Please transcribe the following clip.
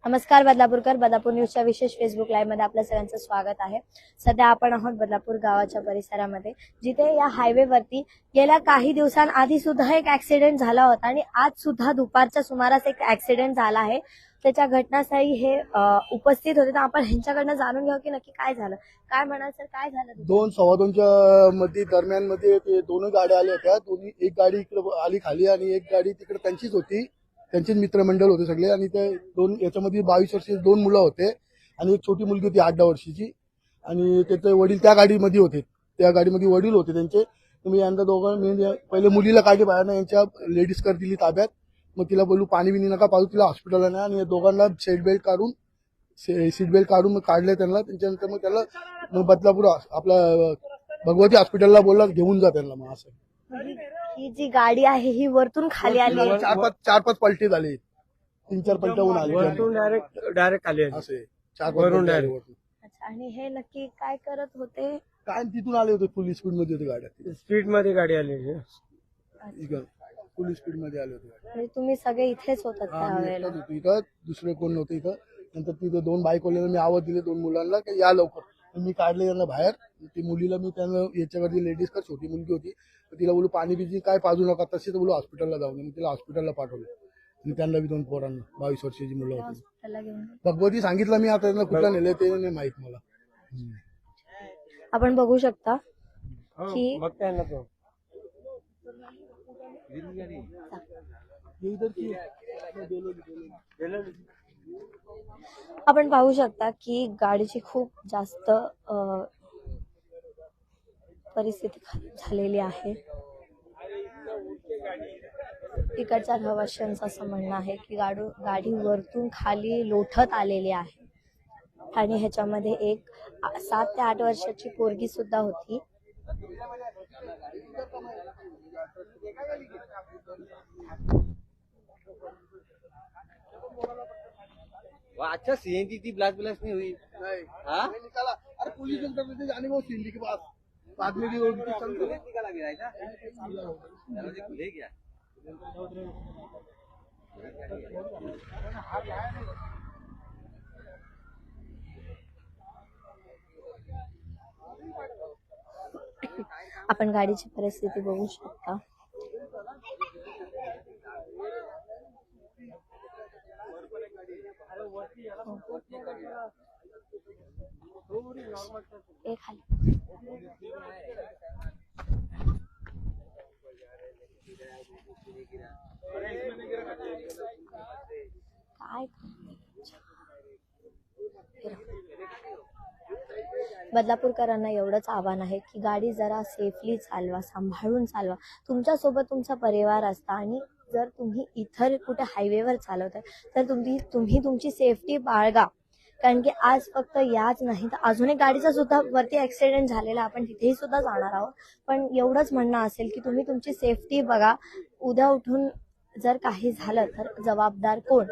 नमस्कार बदलापूरकर, बदलापूर न्यूजच्या विशेष फेसबुक लाईव्ह मध्ये आपल्या सगळ्यांचं स्वागत आहे। सध्या आपण आहोत बदलापूर गावाच्या परिसरामध्ये, जिथे या हायवेवरती गेल्या काही दिवसांआधी सुद्धा एक ऍक्सिडेंट झाला होता आणि आज सुद्धा दुपारच्या सुमारास एक ऍक्सिडेंट झाला आहे। त्याच्या घटनास्थळी हे उपस्थित होते, तर आपण ह्यांच्याकडनं जाणून घेऊ की नक्की काय झालं। काय म्हणाल सर, काय झालं? 2-2:15 मध्ये दरम्यान मध्ये ते दोन्ही गाड्या आल्या होत्या। दोन्ही एक गाडी इकडे आली खाली आणि एक गाडी तिकडे त्यांचीच होती, त्यांचेच मित्रमंडळ होते सगळे। आणि ते दोन याच्यामध्ये 22 वर्षाचे दोन मुलं होते आणि एक छोटी मुलगी होती 8-10 वर्षाची आणि त्याचे वडील त्या गाडीमध्ये होते। त्या गाडीमध्ये वडील होते त्यांचे। तुम्ही यांना दोघं मी पहिले मुलीला काढली बाहेर, यांच्या लेडीज कर दिली ताब्यात। मग तिला बोलू पाणी बिनी नका पाजू, तिला हॉस्पिटलला नाही। आणि दोघांना सीट बेल्ट काढून मग काढले त्यांना। त्याच्यानंतर मग त्याला मग बदलापूर आपला भगवती हॉस्पिटलला बोलला घेऊन जा त्यांना। मग असं ही जी गाडी आहे ही वरतून खाली आली, 4-5 पलटी झाली, 3-4 पलट्या होऊन आली, वरतून डायरेक्ट खाली आली। असे 4-5 डायरेक्ट। अच्छा, आणि हे नक्की काय करत होते? काय तिथून आले होते, फुल स्पीड मध्ये होती गाड्या, स्पीड मध्ये गाडी आली। फुल स्पीड मध्ये आले होते। आणि तुम्ही सगळे इथेच होतात त्यावेळेला? इथं दुसरे कोण नव्हते इथं। नंतर तिथे दोन बाईक वाल्याला मी आवाज दिले, दोन मुलांना की या लवकर। मी काढले त्यांना बाहेर। ती मुलीला मी त्यांना याच्यावरती लेडीज का छोटी मुलगी होती, तिला बोलू पाणी बिजी काय पाजू नका, तशीच बोलू हॉस्पिटलला जाऊन। मी तिला हॉस्पिटलला पाठवलं आणि त्यांना बी दोन पोरांना 22 वर्षाची मुलं होती। हॉस्पिटलला घेऊन भगवती सांगितलं, मी आता त्यांना कुठला नेले ते नाही माहित मला। आपण बघू शकता की बघताय ना तो आपण पाहू शकता की गाडीची खूप जास्त परिस्थिती खराब झालेली आहे। इकडच्या रहिवाशांचं असं म्हणणं आहे की गाडी वरतून खाली लोटत आलेली आहे आणि ह्याच्यामध्ये एक 7 ते 8 वर्षाची पोरगी सुद्धा होती। अच्छा सीएनजी थी, ब्लास्ट नहीं हुई। नहीं हाँ? निकाला। अरे पुलिस इंस्पेक्टर जाने वो सीएनजी के पास बाद में भी उनकी चल रही है। निकाला गया था, दरवाजे खुले गया। आपण गाडीची परिस्थिती बघू शकता। काय बदलापूरकरांना एवढंच आव्हान आहे की गाडी जरा सेफली चालवा, सांभाळून चालवा। तुमच्यासोबत तुमचा परिवार असता आणि जर तुम्ही इतर कुठे हायवेवर चालवताय तर तुम्ही तुमची सेफ्टी बाळगा, कारण की आज फक्त याच नाही तर अजून एक गाडीचा सुद्धा वरती ऍक्सिडेंट झालेला, आपण तिथेही सुद्धा जाणार आहोत। पण एवढंच म्हणणं असेल की तुम्ही तुमची सेफ्टी बघा। उद्या उठून जर काही झालं तर जबाबदार कोण?